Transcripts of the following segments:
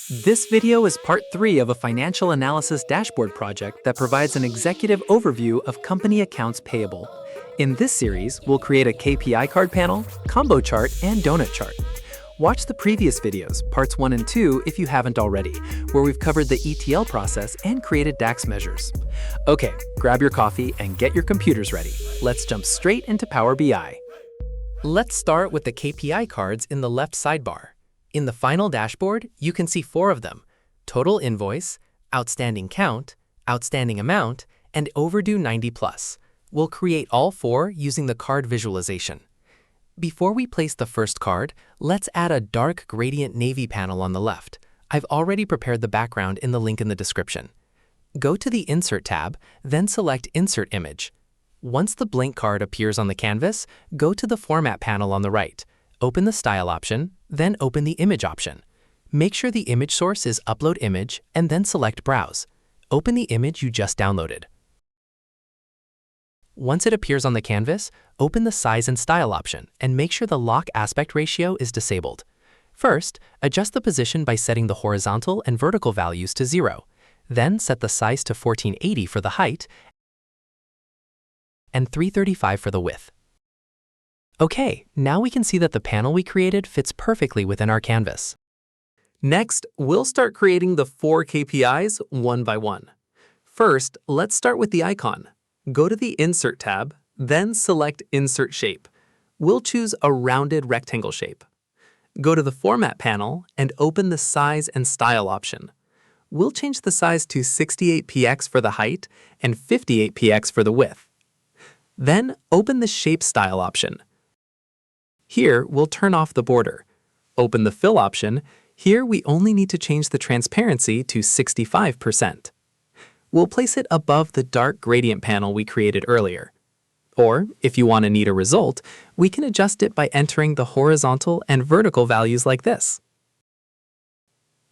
This video is part 3 of a financial analysis dashboard project that provides an executive overview of company accounts payable. In this series, we'll create a KPI card panel, combo chart, and donut chart. Watch the previous videos, parts 1 and 2 if you haven't already, where we've covered the ETL process and created DAX measures. Okay, grab your coffee and get your computers ready. Let's jump straight into Power BI. Let's start with the KPI cards in the left sidebar. In the final dashboard, you can see 4 of them: total invoice, outstanding count, outstanding amount, and overdue 90+. We'll create all 4 using the card visualization. Before we place the first card, let's add a dark gradient navy panel on the left. I've already prepared the background in the link in the description. Go to the Insert tab, then select Insert Image. Once the blank card appears on the canvas, go to the Format panel on the right. Open the Style option, then open the Image option. Make sure the image source is Upload Image, and then select Browse. Open the image you just downloaded. Once it appears on the canvas, open the Size and Style option and make sure the Lock Aspect Ratio is disabled. First, adjust the position by setting the horizontal and vertical values to 0. Then set the size to 1480 for the height and 335 for the width. Okay, now we can see that the panel we created fits perfectly within our canvas. Next, we'll start creating the 4 KPIs one by one. First, let's start with the icon. Go to the Insert tab, then select Insert Shape. We'll choose a rounded rectangle shape. Go to the Format panel and open the Size and Style option. We'll change the size to 68px for the height and 58px for the width. Then open the Shape Style option. Here, we'll turn off the border. Open the Fill option. Here, we only need to change the transparency to 65%. We'll place it above the dark gradient panel we created earlier. Or, if you want a neater result, we can adjust it by entering the horizontal and vertical values like this.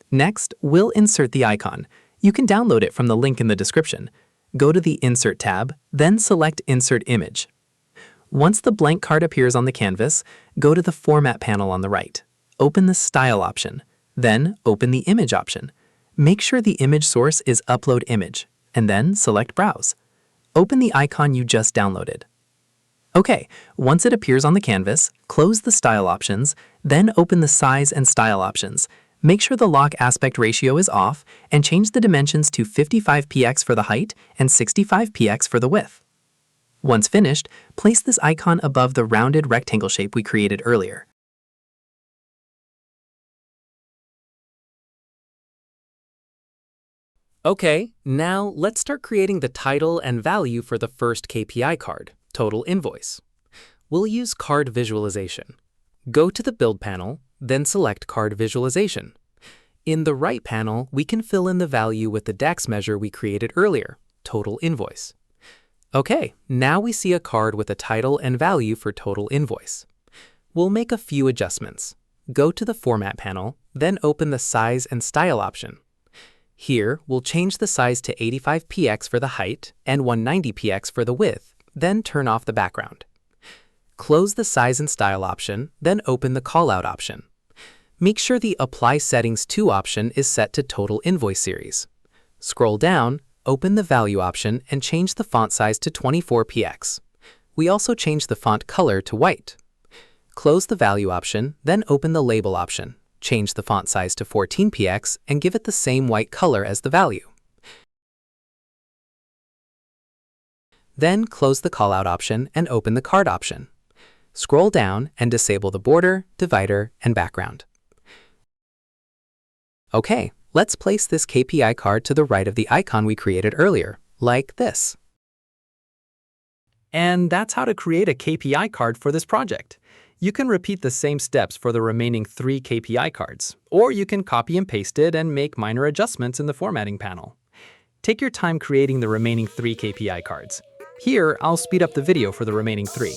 Next, we'll insert the icon. You can download it from the link in the description. Go to the Insert tab, then select Insert Image. Once the blank card appears on the canvas, go to the Format panel on the right. Open the Style option, then open the Image option. Make sure the image source is Upload Image, and then select Browse. Open the icon you just downloaded. Okay, once it appears on the canvas, close the Style options, then open the Size and Style options. Make sure the Lock Aspect Ratio is off, and change the dimensions to 55px for the height and 65px for the width. Once finished, place this icon above the rounded rectangle shape we created earlier. Okay, now let's start creating the title and value for the first KPI card, total invoice. We'll use card visualization. Go to the Build panel, then select Card Visualization. In the right panel, we can fill in the value with the DAX measure we created earlier, total invoice. Okay, now we see a card with a title and value for total invoice. We'll make a few adjustments. Go to the Format panel, then open the Size and Style option. Here, we'll change the size to 85px for the height and 190px for the width, then turn off the background. Close the Size and Style option, then open the Callout option. Make sure the Apply Settings To option is set to Total Invoice Series. Scroll down, open the Value option, and change the font size to 24px. We also change the font color to white. Close the Value option, then open the Label option. Change the font size to 14px and give it the same white color as the value. Then close the Callout option and open the Card option. Scroll down and disable the border, divider, and background. Okay, let's place this KPI card to the right of the icon we created earlier, like this. And that's how to create a KPI card for this project. You can repeat the same steps for the remaining 3 KPI cards, or you can copy and paste it and make minor adjustments in the formatting panel. Take your time creating the remaining 3 KPI cards. Here, I'll speed up the video for the remaining 3.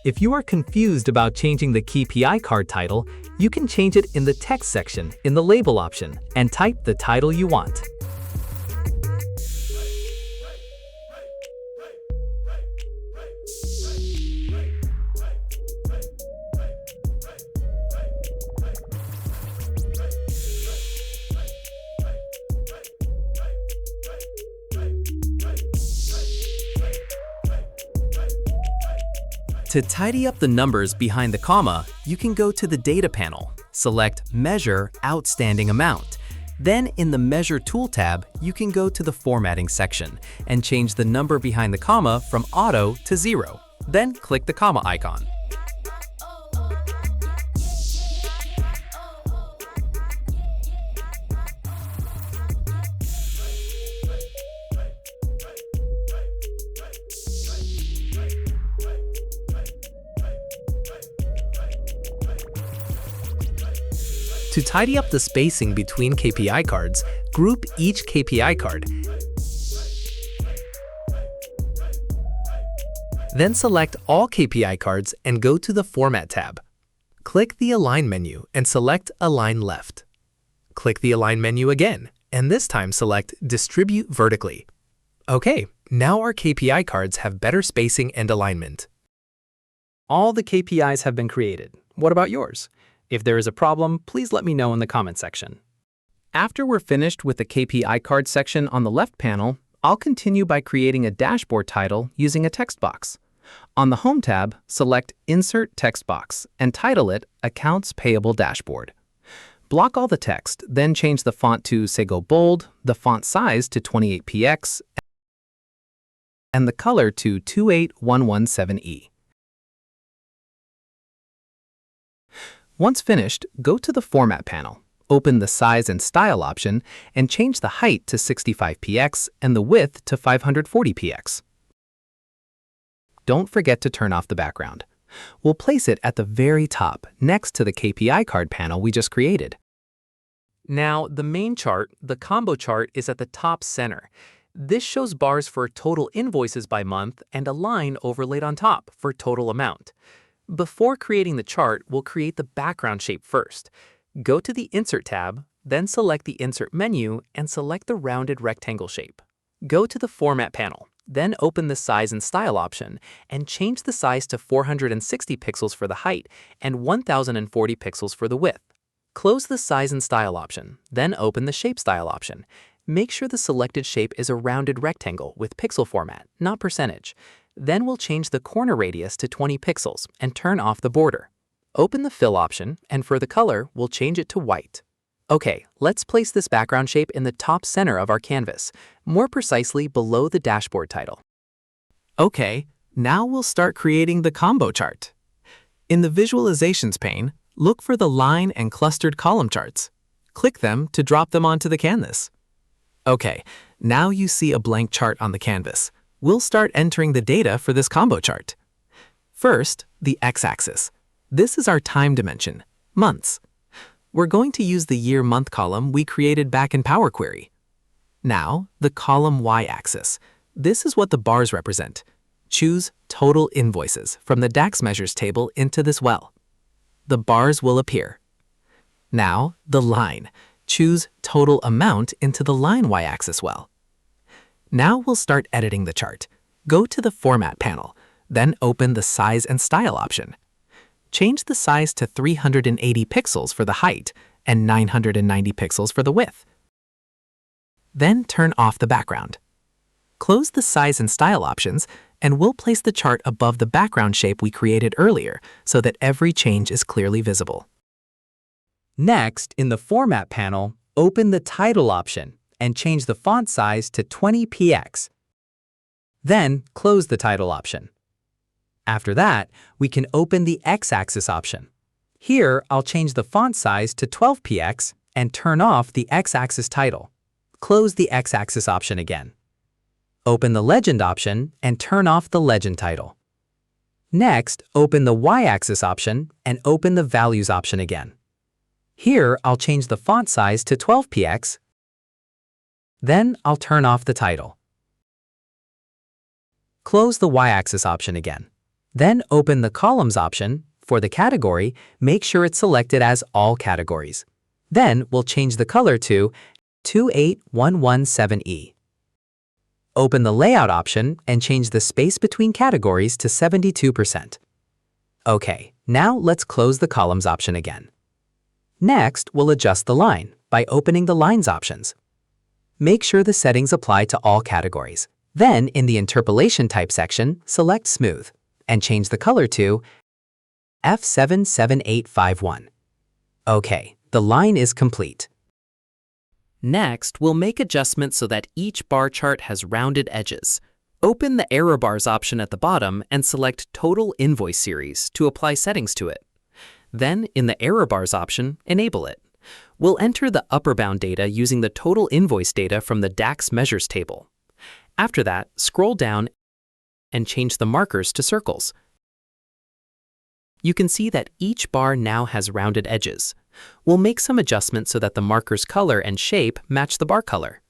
If you are confused about changing the KPI card title, you can change it in the text section in the Label option and type the title you want. To tidy up the numbers behind the comma, you can go to the Data panel, select Measure Outstanding Amount. Then in the Measure Tool tab, you can go to the Formatting section and change the number behind the comma from auto to 0. Then click the comma icon. To tidy up the spacing between KPI cards, group each KPI card. Then select all KPI cards and go to the Format tab. Click the Align menu and select Align Left. Click the Align menu again, and this time select Distribute Vertically. Okay, now our KPI cards have better spacing and alignment. All the KPIs have been created. What about yours? If there is a problem, please let me know in the comment section. After we're finished with the KPI card section on the left panel, I'll continue by creating a dashboard title using a text box. On the Home tab, select Insert Text Box and title it Accounts Payable Dashboard. Block all the text, then change the font to Sego Bold, the font size to 28px, and the color to 28117E. Once finished, go to the Format panel, open the Size and Style option, and change the height to 65px and the width to 540px. Don't forget to turn off the background. We'll place it at the very top, next to the KPI card panel we just created. Now, the main chart, the combo chart, is at the top center. This shows bars for total invoices by month and a line overlaid on top for total amount. Before creating the chart, we'll create the background shape first. Go to the Insert tab, then select the Insert menu and select the rounded rectangle shape. Go to the Format panel, then open the Size and Style option and change the size to 460 pixels for the height and 1040 pixels for the width. Close the Size and Style option, then open the Shape Style option. Make sure the selected shape is a rounded rectangle with pixel format, not percentage. Then we'll change the corner radius to 20 pixels and turn off the border. Open the Fill option, and for the color, we'll change it to white. Okay, let's place this background shape in the top center of our canvas, more precisely below the dashboard title. Okay, now we'll start creating the combo chart. In the Visualizations pane, look for the line and clustered column charts. Click them to drop them onto the canvas. Okay, now you see a blank chart on the canvas. We'll start entering the data for this combo chart. First, the x-axis. This is our time dimension, months. We're going to use the year-month column we created back in Power Query. Now, the column y-axis. This is what the bars represent. Choose Total Invoices from the DAX Measures table into this well. The bars will appear. Now, the line. Choose Total Amount into the line y-axis well. Now we'll start editing the chart. Go to the Format panel, then open the Size and Style option. Change the size to 380 pixels for the height and 990 pixels for the width. Then turn off the background. Close the Size and Style options, and we'll place the chart above the background shape we created earlier so that every change is clearly visible. Next, in the Format panel, open the Title option and change the font size to 20px. Then close the Title option. After that, we can open the X-axis option. Here, I'll change the font size to 12px and turn off the X-axis title. Close the X-axis option again. Open the Legend option and turn off the Legend title. Next, open the Y-axis option and open the Values option again. Here, I'll change the font size to 12px. Then I'll turn off the title. Close the Y-axis option again. Then open the Columns option. For the category, make sure it's selected as All Categories. Then we'll change the color to 28117E. Open the Layout option and change the space between categories to 72%. Okay, now let's close the Columns option again. Next, we'll adjust the line by opening the Lines options. Make sure the settings apply to all categories. Then, in the Interpolation Type section, select Smooth. and change the color to F77851. Okay, the line is complete. Next, we'll make adjustments so that each bar chart has rounded edges. Open the Error Bars option at the bottom and select Total Invoice Series to apply settings to it. Then, in the Error Bars option, enable it. We'll enter the upper bound data using the total invoice data from the DAX measures table. After that, scroll down and change the markers to circles. You can see that each bar now has rounded edges. We'll make some adjustments so that the marker's color and shape match the bar color.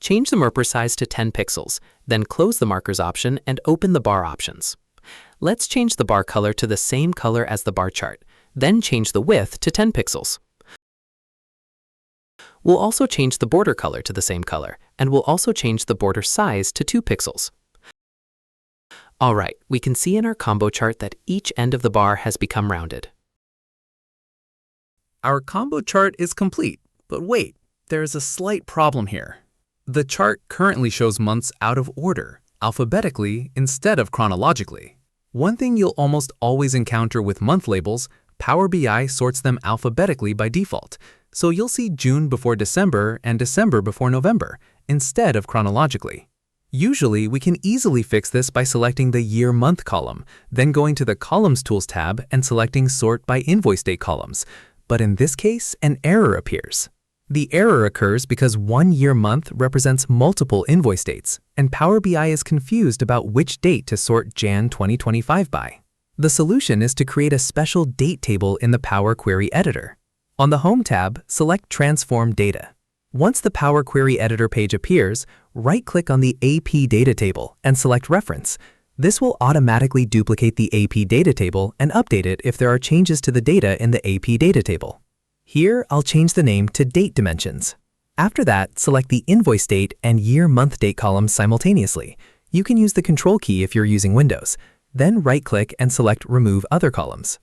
Change the marker size to 10 pixels, then close the markers option and open the bar options. Let's change the bar color to the same color as the bar chart, then change the width to 10 pixels. We'll also change the border color to the same color, and we'll also change the border size to 2 pixels. Alright, we can see in our combo chart that each end of the bar has become rounded. Our combo chart is complete, but wait, there is a slight problem here. The chart currently shows months out of order, alphabetically instead of chronologically. One thing you'll almost always encounter with month labels, Power BI sorts them alphabetically by default, so you'll see June before December and December before November, instead of chronologically. Usually, we can easily fix this by selecting the year-month column, then going to the Columns Tools tab and selecting Sort by Invoice Date columns. But in this case, an error appears. The error occurs because one year-month represents multiple invoice dates, and Power BI is confused about which date to sort Jan 2025 by. The solution is to create a special date table in the Power Query Editor. On the Home tab, select Transform Data. Once the Power Query Editor page appears, right-click on the AP Data Table and select Reference. This will automatically duplicate the AP Data Table and update it if there are changes to the data in the AP Data Table. Here, I'll change the name to Date Dimensions. After that, select the Invoice Date and Year-Month Date columns simultaneously. You can use the Control key if you're using Windows. Then right-click and select Remove Other Columns.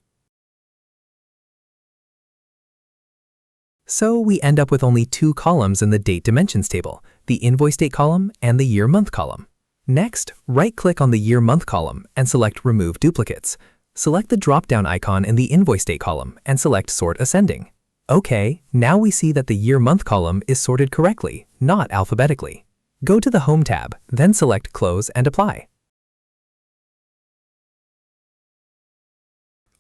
So we end up with only 2 columns in the Date Dimensions table, the Invoice Date column and the Year-Month column. Next, right-click on the Year-Month column and select Remove Duplicates. Select the drop-down icon in the Invoice Date column and select Sort Ascending. Okay, now we see that the Year-Month column is sorted correctly, not alphabetically. Go to the Home tab, then select Close and Apply.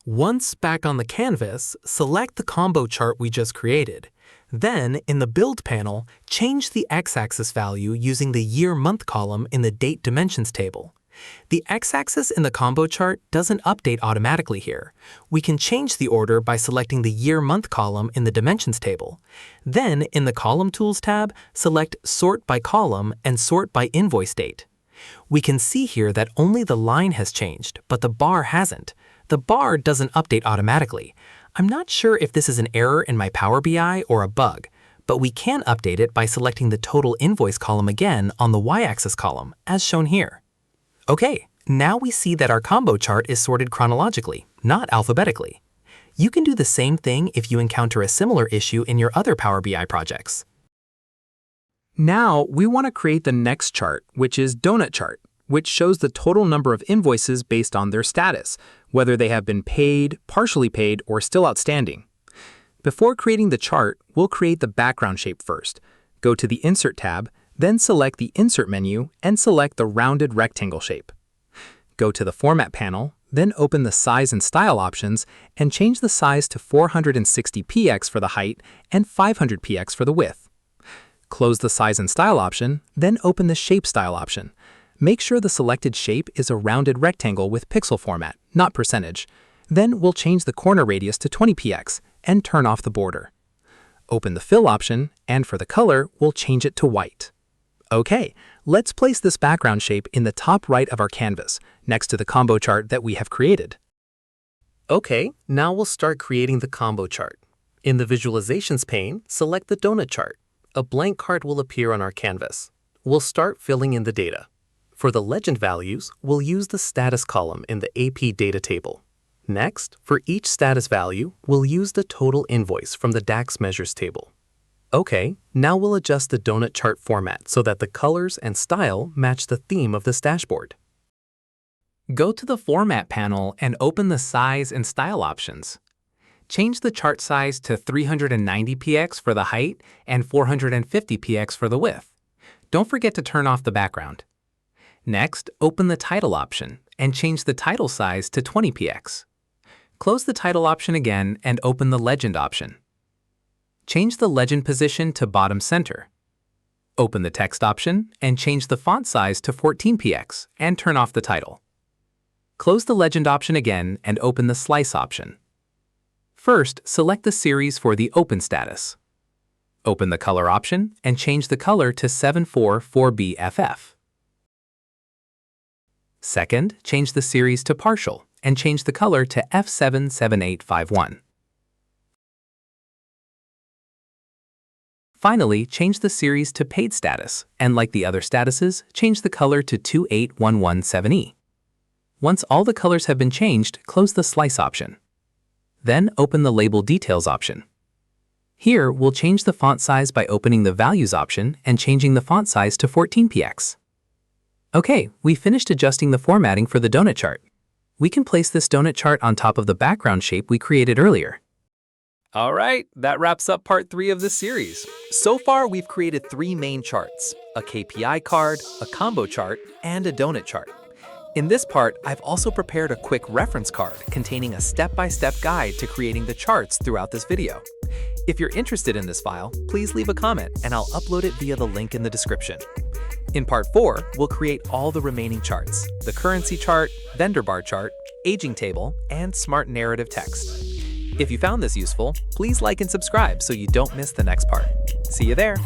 Once back on the canvas, select the combo chart we just created. Then, in the Build panel, change the x-axis value using the year-month column in the Date Dimensions table. The x-axis in the combo chart doesn't update automatically here. We can change the order by selecting the year-month column in the Dimensions table. Then, in the Column Tools tab, select Sort by Column and Sort by Invoice Date. We can see here that only the line has changed, but the bar hasn't. The bar doesn't update automatically. I'm not sure if this is an error in my Power BI or a bug, but we can update it by selecting the Total Invoice column again on the y-axis column, as shown here. Okay, now we see that our combo chart is sorted chronologically, not alphabetically. You can do the same thing if you encounter a similar issue in your other Power BI projects. Now, we want to create the next chart, which is Donut Chart, which shows the total number of invoices based on their status, whether they have been paid, partially paid, or still outstanding. Before creating the chart, we'll create the background shape first. Go to the Insert tab, then select the Insert menu and select the rounded rectangle shape. Go to the Format panel, then open the Size and Style options and change the size to 460px for the height and 500px for the width. Close the Size and Style option, then open the Shape Style option. Make sure the selected shape is a rounded rectangle with pixel format, not percentage. Then we'll change the corner radius to 20px and turn off the border. Open the Fill option, and for the color, we'll change it to white. Okay, let's place this background shape in the top right of our canvas, next to the combo chart that we have created. Okay, now we'll start creating the combo chart. In the Visualizations pane, select the Donut Chart. A blank card will appear on our canvas. We'll start filling in the data. For the legend values, we'll use the status column in the AP Data table. Next, for each status value, we'll use the total invoice from the DAX measures table. Okay, now we'll adjust the donut chart format so that the colors and style match the theme of this dashboard. Go to the Format panel and open the Size and Style options. Change the chart size to 390px for the height and 450px for the width. Don't forget to turn off the background. Next, open the Title option and change the title size to 20px. Close the Title option again and open the Legend option. Change the Legend position to bottom center. Open the Text option and change the font size to 14px and turn off the title. Close the Legend option again and open the Slice option. First, select the series for the Open status. Open the Color option and change the color to 744BFF. Second, change the series to Partial and change the color to F77851. Finally, change the series to Paid status, and like the other statuses, change the color to 28117E. Once all the colors have been changed, close the Slice option. Then open the Label Details option. Here, we'll change the font size by opening the Values option and changing the font size to 14px. Okay, we finished adjusting the formatting for the donut chart. We can place this donut chart on top of the background shape we created earlier. All right, that wraps up part 3 of this series. So far, we've created 3 main charts: a KPI card, a combo chart, and a donut chart. In this part, I've also prepared a quick reference card containing a step-by-step guide to creating the charts throughout this video. If you're interested in this file, please leave a comment and I'll upload it via the link in the description. In part 4, we'll create all the remaining charts: the currency chart, vendor bar chart, aging table, and smart narrative text. If you found this useful, please like and subscribe so you don't miss the next part. See you there!